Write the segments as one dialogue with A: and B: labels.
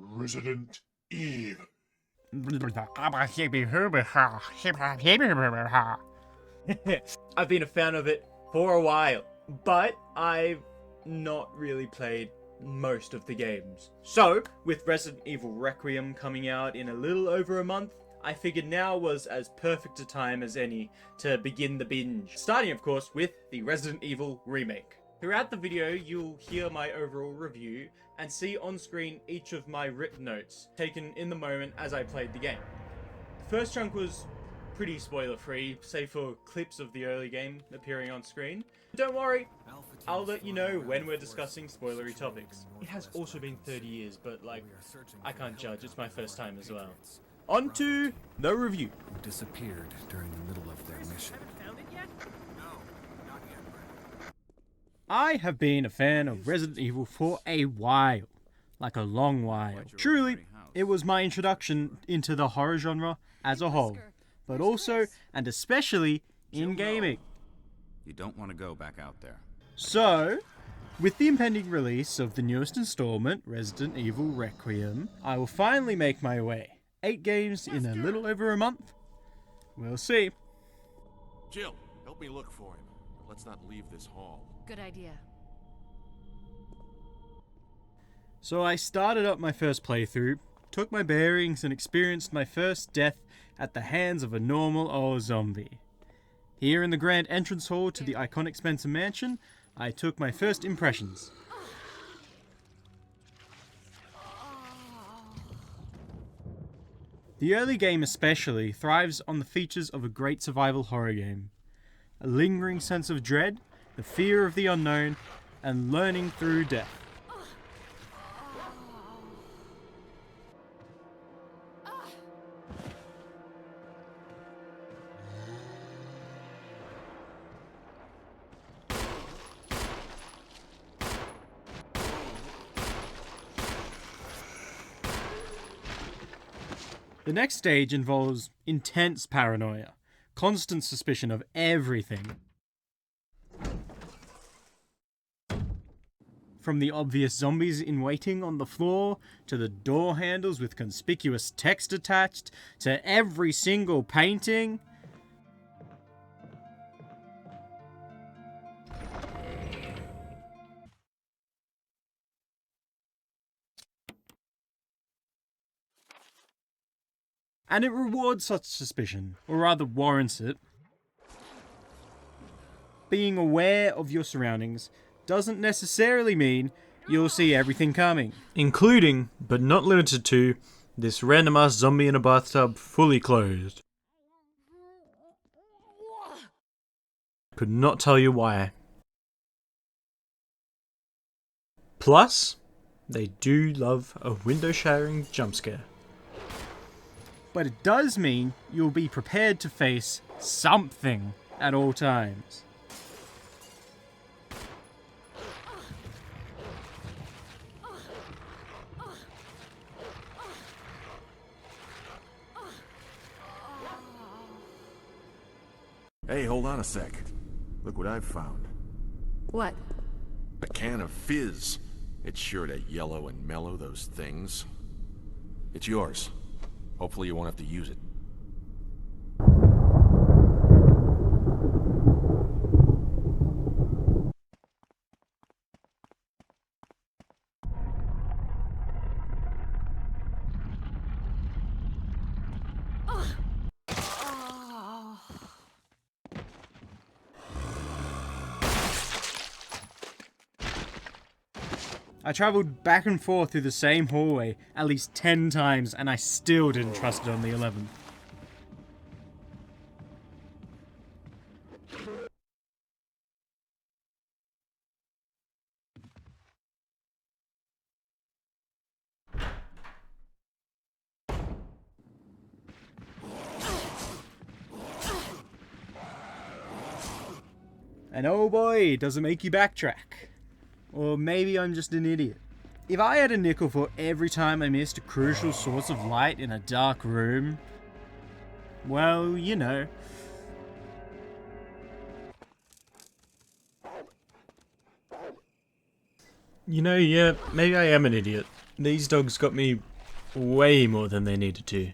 A: Resident Evil.
B: I've been a fan of it for a while, but I've not really played most of the games. So, with Resident Evil Requiem coming out in a little over a month, I figured now was as perfect a time as any to begin the binge. Starting, of course, with the Resident Evil Remake. Throughout the video, you'll hear my overall review and see on screen each of my written notes, taken in the moment as I played the game. The first chunk was pretty spoiler-free, save for clips of the early game appearing on screen. Don't worry, I'll let you know when we're discussing spoilery topics. It has also been 30 years, but like, I can't judge, it's my first time as well. On to the review.
C: Disappeared during the middle of their mission.
D: I have been a fan of Resident Evil for a while, like a long while. Truly, it was my introduction into the horror genre as a whole, but also and especially in gaming.
C: You don't want to go back out there.
D: So, with the impending release of the newest installment, Resident Evil Requiem, I will finally make my way. 8 games in a little over a month. We'll see.
A: Jill, help me look for him. Let's not leave this hall.
E: Good idea.
D: So I started up my first playthrough, took my bearings and experienced my first death at the hands of a normal old zombie. Here in the grand entrance hall to the iconic Spencer Mansion, I took my first impressions. The early game especially thrives on the features of a great survival horror game. A lingering sense of dread, the fear of the unknown, and learning through death. The next stage involves intense paranoia, constant suspicion of everything. From the obvious zombies in waiting on the floor, to the door handles with conspicuous text attached, to every single painting. And it rewards such suspicion, or rather warrants it. Being aware of your surroundings doesn't necessarily mean you'll see everything coming. Including, but not limited to, this random ass zombie in a bathtub fully clothed. Could not tell you why. Plus, they do love a window-shattering jump scare. But it does mean you'll be prepared to face something at all times.
A: Hey, hold on a sec. Look what I've found.
E: What?
A: A can of fizz. It's sure to yellow and mellow those things. It's yours. Hopefully you won't have to use it.
D: I travelled back and forth through the same hallway at least 10 times and I still didn't trust it on the 11th. And oh boy, does it make you backtrack. Or maybe I'm just an idiot. If I had a nickel for every time I missed a crucial source of light in a dark room, well, you know. Yeah, maybe I am an idiot. These dogs got me way more than they needed to.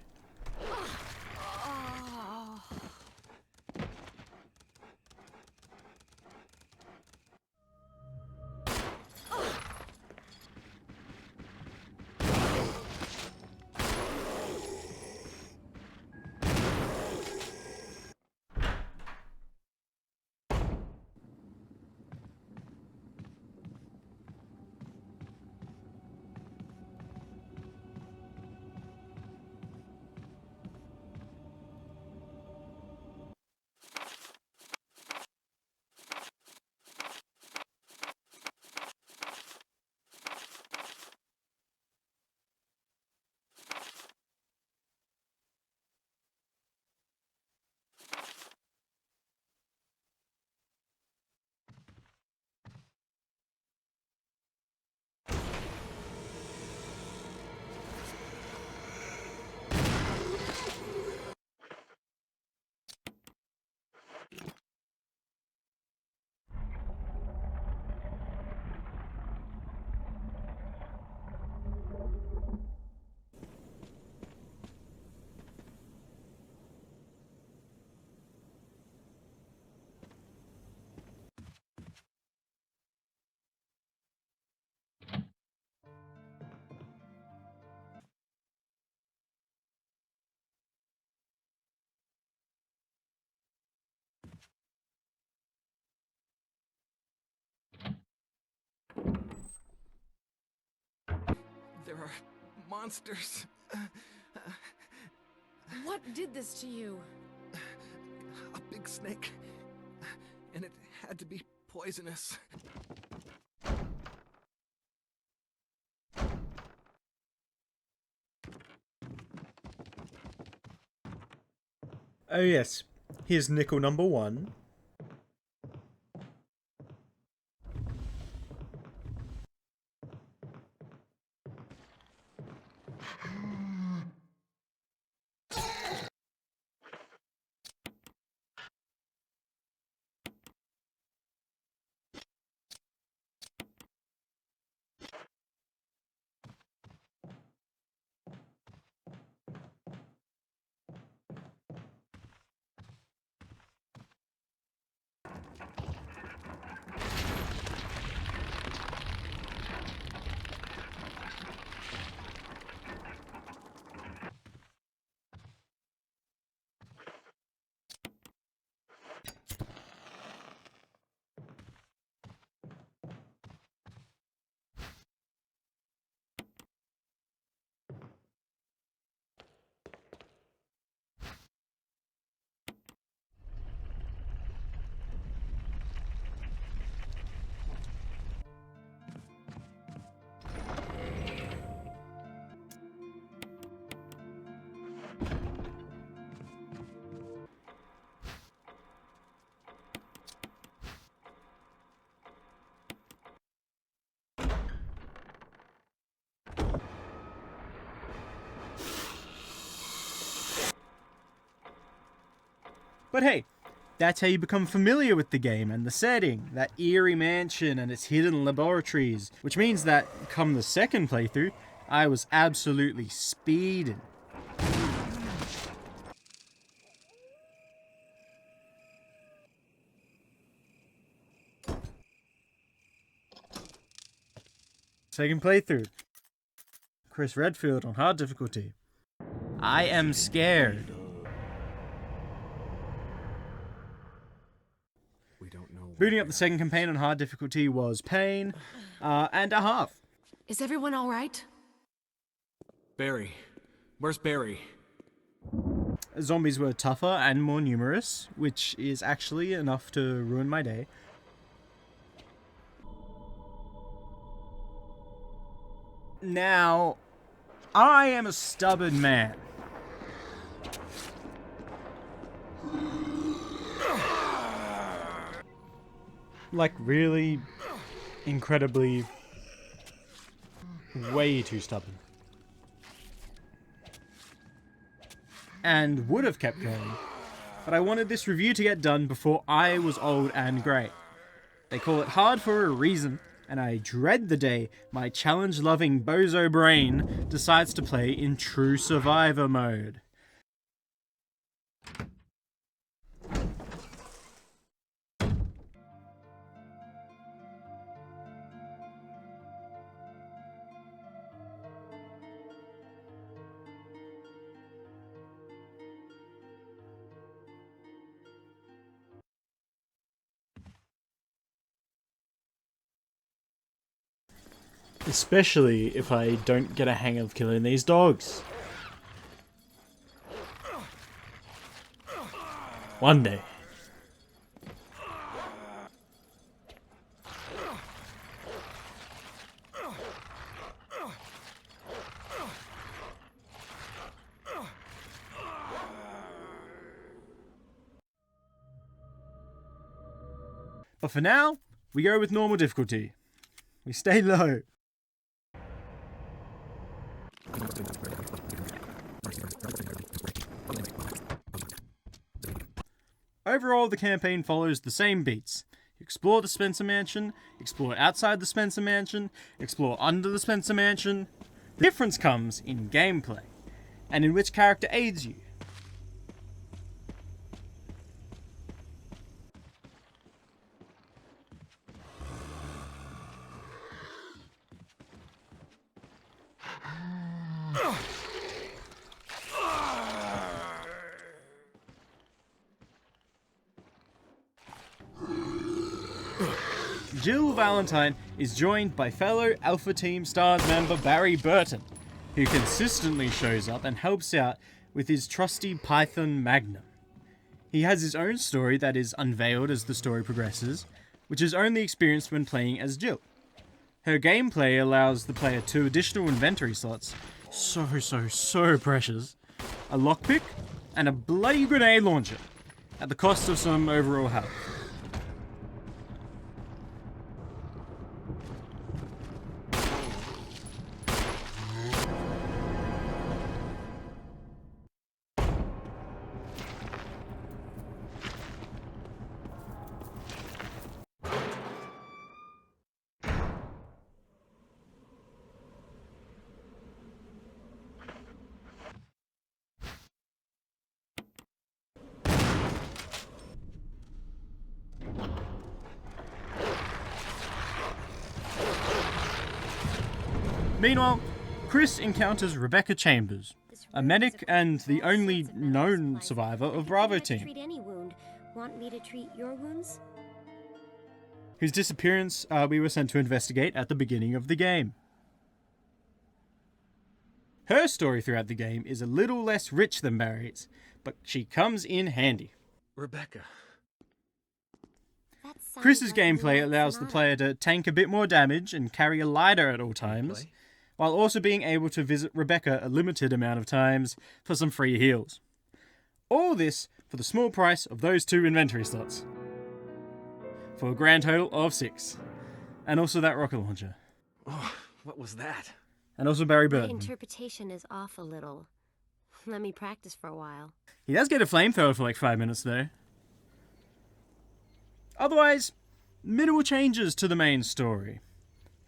E: There are monsters.
F: What did this to you?
E: A big snake. And it had to be poisonous.
D: Oh yes, here's nickel number 1. But hey, that's how you become familiar with the game and the setting, that eerie mansion and its hidden laboratories, which means that, come the second playthrough, I was absolutely speeding. Second playthrough. Chris Redfield on hard difficulty. I am scared.
E: We don't know.
D: Booting up the second campaign on hard difficulty was pain and a half.
F: Is everyone all right?
E: Barry. Where's Barry?
D: Zombies were tougher and more numerous, which is actually enough to ruin my day. Now, I am a stubborn man. Like, really, incredibly, way too stubborn. And would have kept going, but I wanted this review to get done before I was old and grey. They call it hard for a reason, and I dread the day my challenge-loving bozo brain decides to play in true survivor mode. Especially if I don't get a hang of killing these dogs. One day. But for now, we go with normal difficulty. We stay low. Overall, the campaign follows the same beats. Explore the Spencer Mansion, explore outside the Spencer Mansion, explore under the Spencer Mansion. The difference comes in gameplay, and in which character aids you. Jill Valentine is joined by fellow Alpha Team Stars member Barry Burton, who consistently shows up and helps out with his trusty Python Magnum. He has his own story that is unveiled as the story progresses, which is only experienced when playing as Jill. Her gameplay allows the player 2 additional inventory slots, so precious, a lockpick, and a bloody grenade launcher, at the cost of some overall health. Meanwhile, Chris encounters Rebecca Chambers, a medic and the only known survivor of Bravo Team,
G: Treat any wound. Want me to treat your wounds?
D: whose disappearance we were sent to investigate at the beginning of the game. Her story throughout the game is a little less rich than Barry's, but she comes in handy.
E: Rebecca.
G: That sounds
D: Chris's
G: like
D: gameplay
G: Neil
D: allows the
G: Sonata.
D: player to tank a bit more damage and carry a lighter at all times, while also being able to visit Rebecca a limited amount of times for some free heals. All this for the small price of those 2 inventory slots. For a grand total of 6. And also that rocket launcher.
E: Oh, what was that?
D: And also Barry
G: My
D: Burton.
G: interpretation is off a little. Let me practice for a while.
D: He does get a flamethrower for like 5 minutes though. Otherwise, minimal changes to the main story.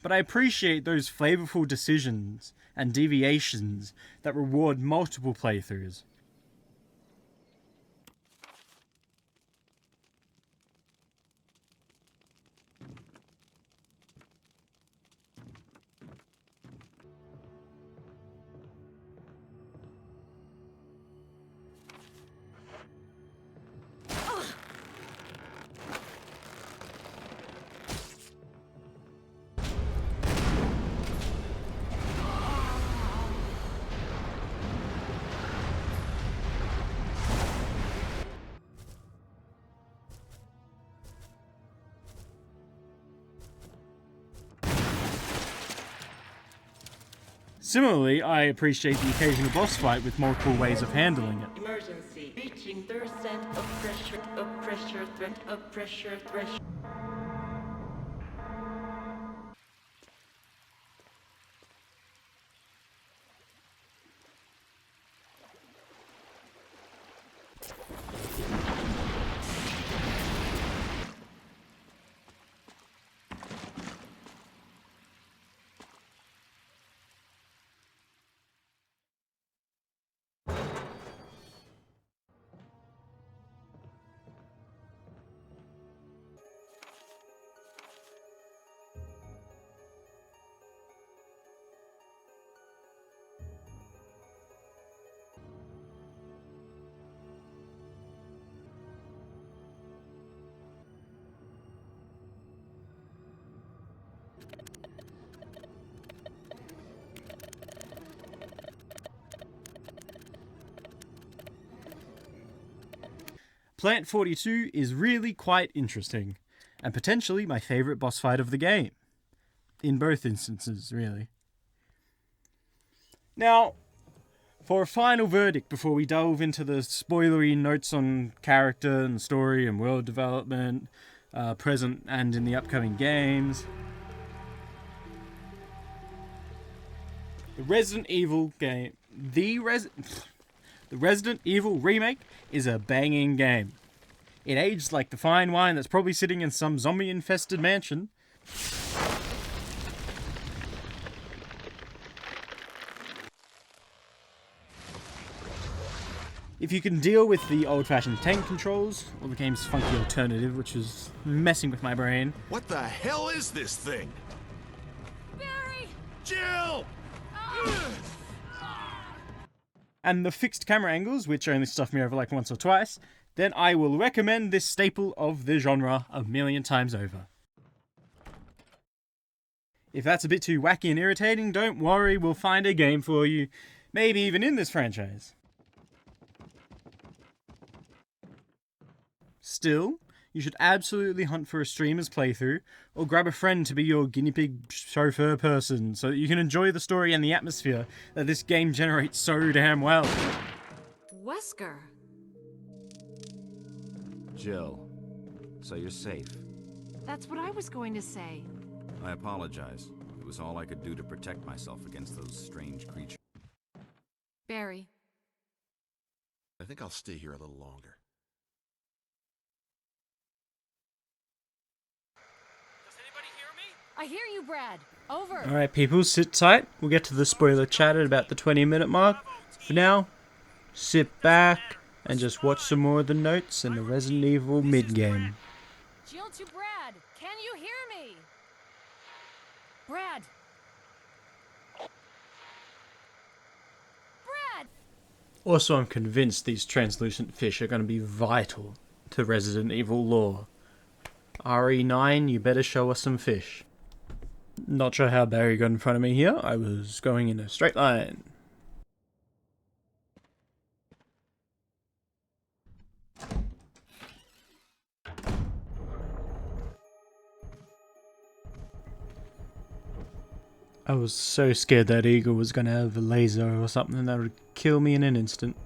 D: But I appreciate those flavorful decisions and deviations that reward multiple playthroughs. Similarly, I appreciate the occasional boss fight with multiple ways of handling it.
H: Emergency. Reaching 30% of pressure threshold.
D: Plant 42 is really quite interesting, and potentially my favourite boss fight of the game. In both instances, really. Now, for a final verdict before we delve into the spoilery notes on character and story and world development, present and in the upcoming games. The Resident Evil game, the Resident Evil Remake is a banging game. It aged like the fine wine that's probably sitting in some zombie-infested mansion. If you can deal with the old-fashioned tank controls, or the game's funky alternative, which is messing with my brain.
A: What the hell is this thing?
F: Barry!
A: Jill!
D: And the fixed camera angles, which only stuff me over like once or twice, then I will recommend this staple of the genre a million times over. If that's a bit too wacky and irritating, don't worry, we'll find a game for you, maybe even in this franchise. Still, you should absolutely hunt for a streamer's playthrough, or grab a friend to be your guinea pig chauffeur person, so that you can enjoy the story and the atmosphere that this game generates so damn well.
F: Wesker.
C: Jill, so you're safe.
F: That's what I was going to say.
C: I apologize. It was all I could do to protect myself against those strange creatures.
F: Barry.
A: I think I'll stay here a little longer.
F: I hear you, Brad. Over.
D: Alright people, sit tight. We'll get to the spoiler chat at about the 20-minute mark. For now, sit back and just watch some more of the notes in the Resident Evil mid-game.
F: Jill to Brad. Can you hear me? Brad. Brad.
D: Also, I'm convinced these translucent fish are going to be vital to Resident Evil lore. RE9, you better show us some fish. Not sure how Barry got in front of me here. I was going in a straight line. I was so scared that eagle was going to have a laser or something that would kill me in an instant.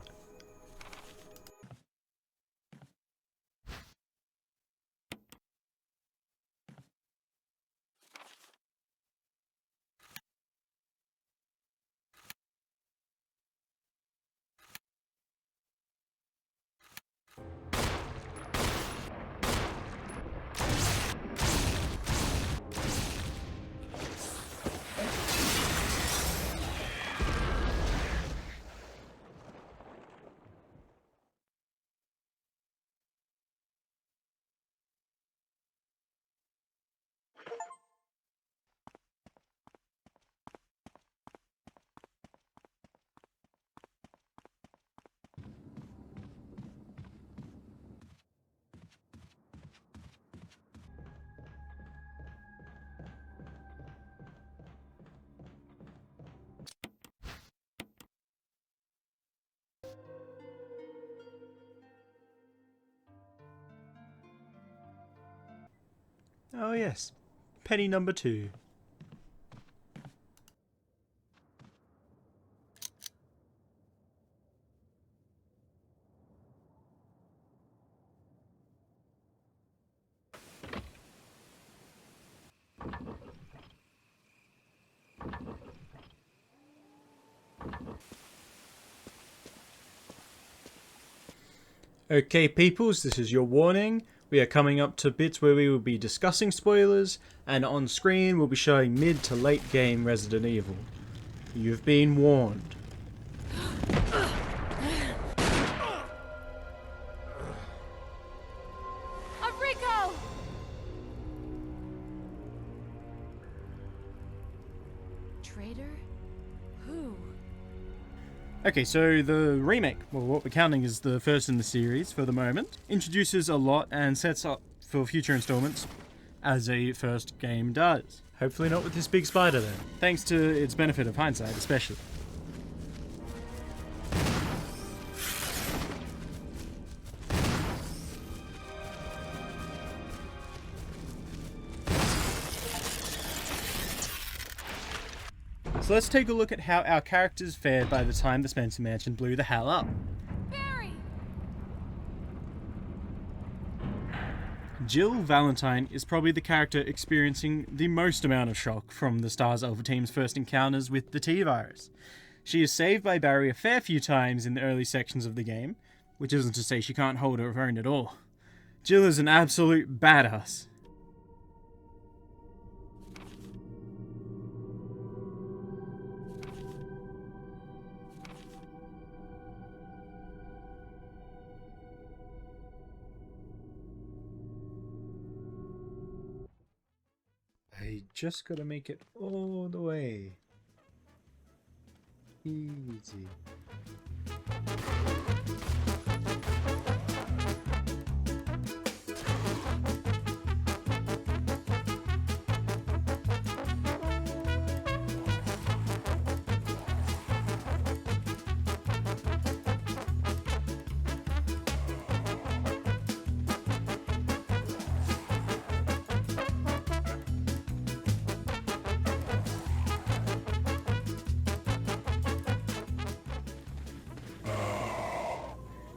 D: Oh yes, penny number 2. Okay peoples, this is your warning. We are coming up to bits where we will be discussing spoilers, and on screen we'll be showing mid to late game Resident Evil. You've been warned.
F: Enrico! Traitor? Who?
D: Okay, so the remake, well what we're counting is the first in the series for the moment, introduces a lot and sets up for future installments, as a first game does. Hopefully not with this big spider though, thanks to its benefit of hindsight especially. So let's take a look at how our characters fared by the time the Spencer Mansion blew the hell up.
F: Barry!
D: Jill Valentine is probably the character experiencing the most amount of shock from the STARS Alpha team's first encounters with the T-Virus. She is saved by Barry a fair few times in the early sections of the game, which isn't to say she can't hold her own at all. Jill is an absolute badass. I just gotta make it all the way. Easy.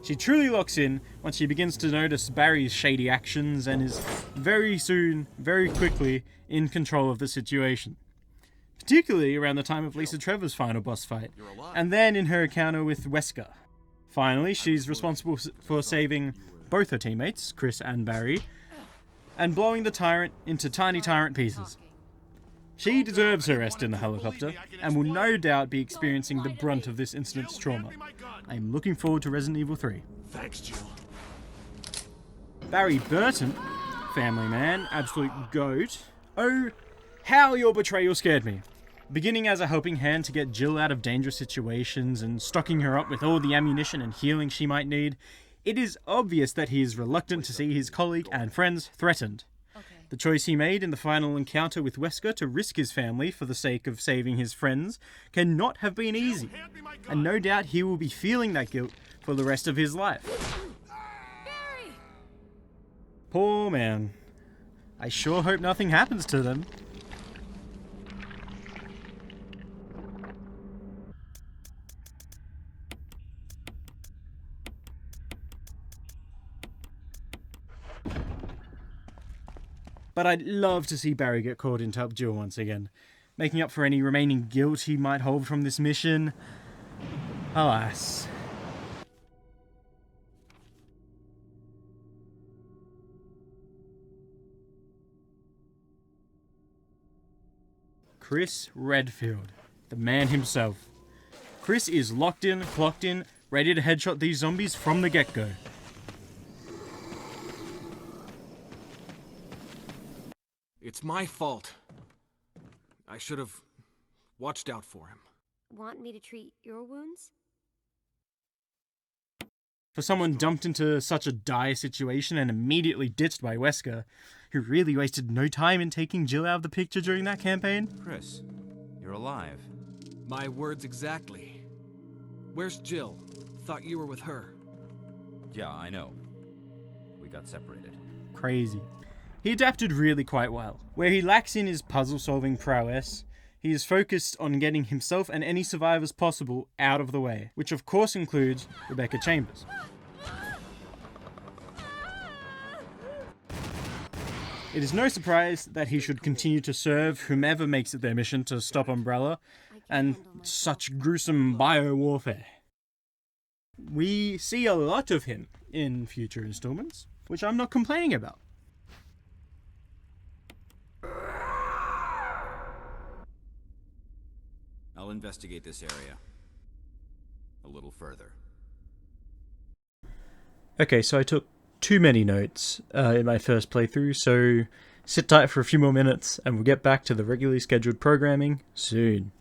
D: She truly locks in once she begins to notice Barry's shady actions and is very soon, very quickly, in control of the situation. Particularly around the time of Lisa Trevor's final boss fight, and then in her encounter with Wesker. Finally, she's responsible for saving both her teammates, Chris and Barry, and blowing the tyrant into tiny tyrant pieces. She deserves her rest in the helicopter, and will no doubt be experiencing the brunt of this incident's trauma. I am looking forward to Resident Evil 3.
A: Thanks, Jill.
D: Barry Burton, family man, absolute goat. Oh, how your betrayal scared me. Beginning as a helping hand to get Jill out of dangerous situations and stocking her up with all the ammunition and healing she might need, it is obvious that he is reluctant to see his colleague and friends threatened. The choice he made in the final encounter with Wesker to risk his family for the sake of saving his friends cannot have been easy, and no doubt he will be feeling that guilt for the rest of his life.
F: Barry!
D: Poor man. I sure hope nothing happens to them. But I'd love to see Barry get caught in Top Jill once again, making up for any remaining guilt he might hold from this mission. Alas. Chris Redfield, the man himself. Chris is locked in, clocked in, ready to headshot these zombies from the get-go.
E: It's my fault. I should have watched out for him.
G: Want me to treat your wounds?
D: For someone dumped into such a dire situation and immediately ditched by Wesker, who really wasted no time in taking Jill out of the picture during that campaign.
C: Chris, you're alive.
E: My words exactly. Where's Jill? Thought you were with her.
C: Yeah, I know. We got separated.
D: Crazy. He adapted really quite well. Where he lacks in his puzzle-solving prowess, he is focused on getting himself and any survivors possible out of the way, which of course includes Rebecca Chambers. It is no surprise that he should continue to serve whomever makes it their mission to stop Umbrella and such gruesome bio-warfare. We see a lot of him in future installments, which I'm not complaining about.
C: I'll investigate this area a little further.
D: Okay, so I took too many notes in my first playthrough, so sit tight for a few more minutes and we'll get back to the regularly scheduled programming soon.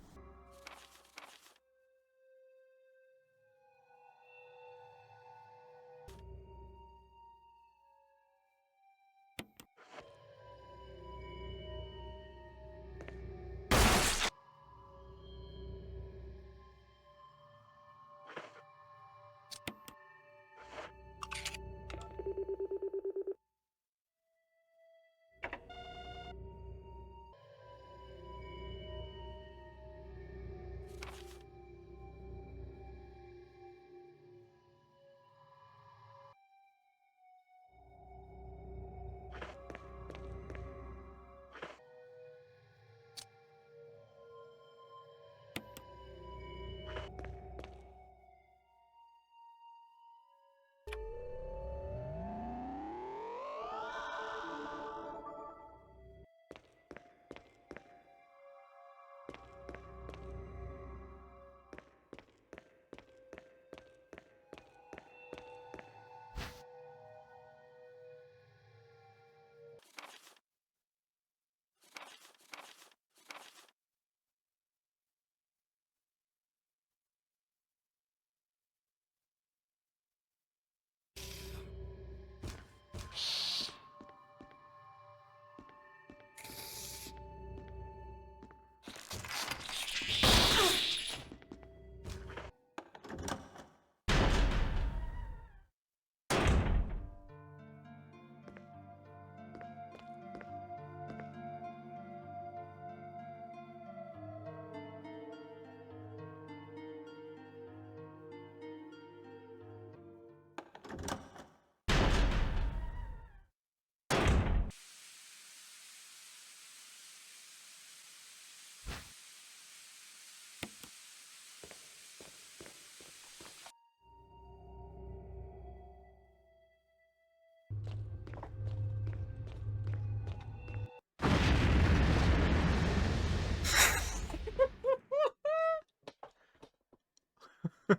A: Could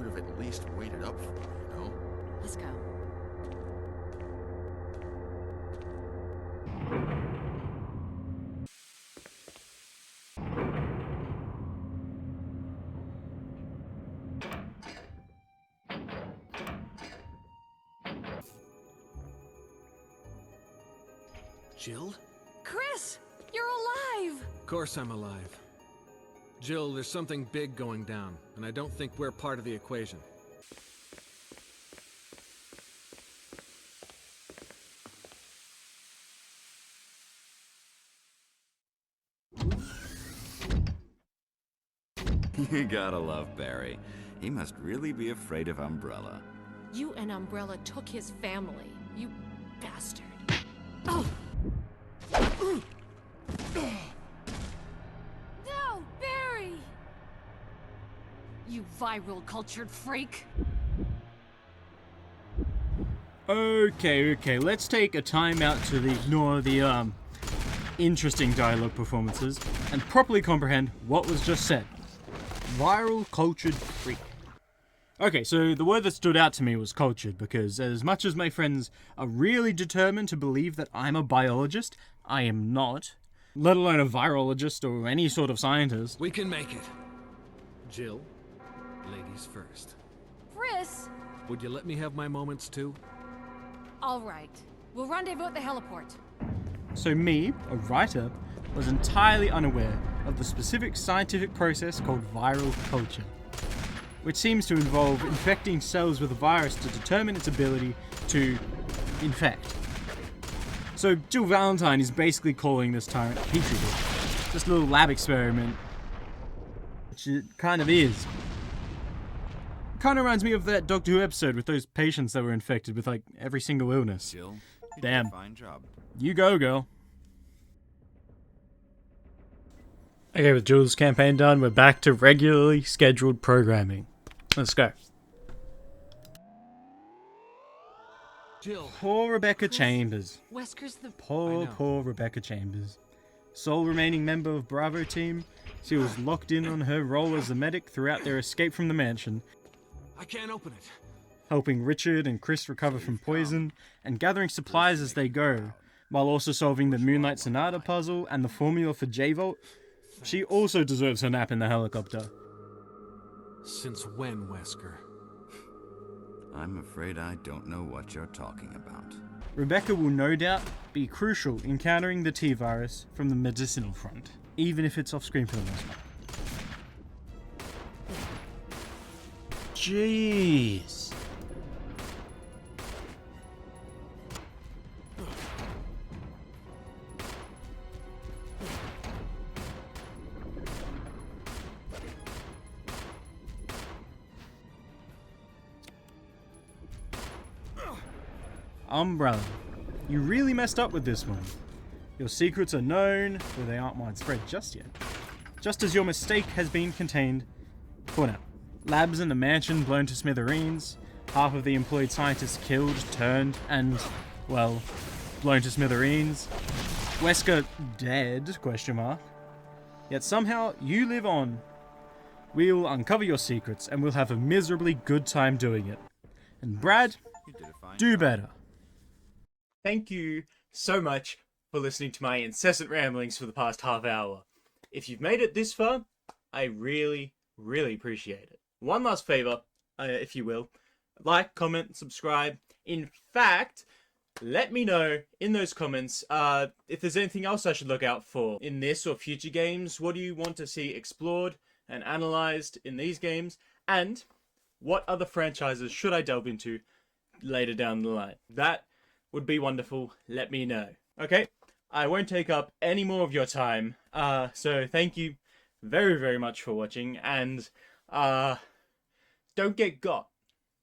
A: have at least waited up for me, you know?
F: Let's go.
E: Jill?
F: Chris, you're alive!
E: Of course I'm alive. Jill, there's something big going down, and I don't think we're part of the equation.
C: You gotta love Barry. He must really be afraid of Umbrella.
F: You and Umbrella took his family, you bastard. Oh! No, Barry! You viral cultured freak!
D: Okay, let's take a time out to ignore the, interesting dialogue performances and properly comprehend what was just said. Viral cultured freak. Okay, so the word that stood out to me was cultured, because as much as my friends are really determined to believe that I'm a biologist, I am not, let alone a virologist or any sort of scientist.
E: We can make it. Jill, ladies first.
F: Chris!
E: Would you let me have my moments too?
F: Alright. We'll rendezvous at the heliport.
D: So me, a writer, was entirely unaware of the specific scientific process called viral culture, which seems to involve infecting cells with a virus to determine its ability to infect. So Jill Valentine is basically calling this tyrant a petri dish. This little lab experiment, which it kind of is. Kind of reminds me of that Doctor Who episode with those patients that were infected with like every single illness.
C: Jill, you
D: Damn.
C: did a fine job.
D: You go, girl. Okay, with Jill's campaign done, we're back to regularly scheduled programming. Let's go.
E: Jill.
D: Poor Rebecca Chambers.
F: Wesker's the...
D: Poor Rebecca Chambers. Sole remaining member of Bravo team, she was locked in on her role as a medic throughout their escape from the mansion,
E: I can't open it.
D: helping Richard and Chris recover from poison, and gathering supplies as they go, while also solving the Moonlight Sonata puzzle and the formula for J-Volt. She also deserves her nap in the helicopter.
E: Since when, Wesker?
C: I'm afraid I don't know what you're talking about.
D: Rebecca will no doubt be crucial in countering the T-virus from the medicinal front, even if it's off-screen for the most part. Jeez. Umbrella. You really messed up with this one. Your secrets are known, though they aren't widespread just yet. Just as your mistake has been contained for now. Labs in the mansion blown to smithereens, half of the employed scientists killed, turned, and, well, blown to smithereens. Wesker dead, question mark. Yet somehow you live on. We'll uncover your secrets and we'll have a miserably good time doing it. And Brad,
C: You did a fine
D: do
C: job.
D: better.
B: Thank you so much for listening to my incessant ramblings for the past half hour. If you've made it this far, I really, really appreciate it. One last favor, if you will. Like, comment, subscribe. In fact, let me know in those comments if there's anything else I should look out for in this or future games. What do you want to see explored and analyzed in these games? And what other franchises should I delve into later down the line? That would be wonderful. Let me know. Okay? I won't take up any more of your time. So thank you very, very much for watching. And don't get got.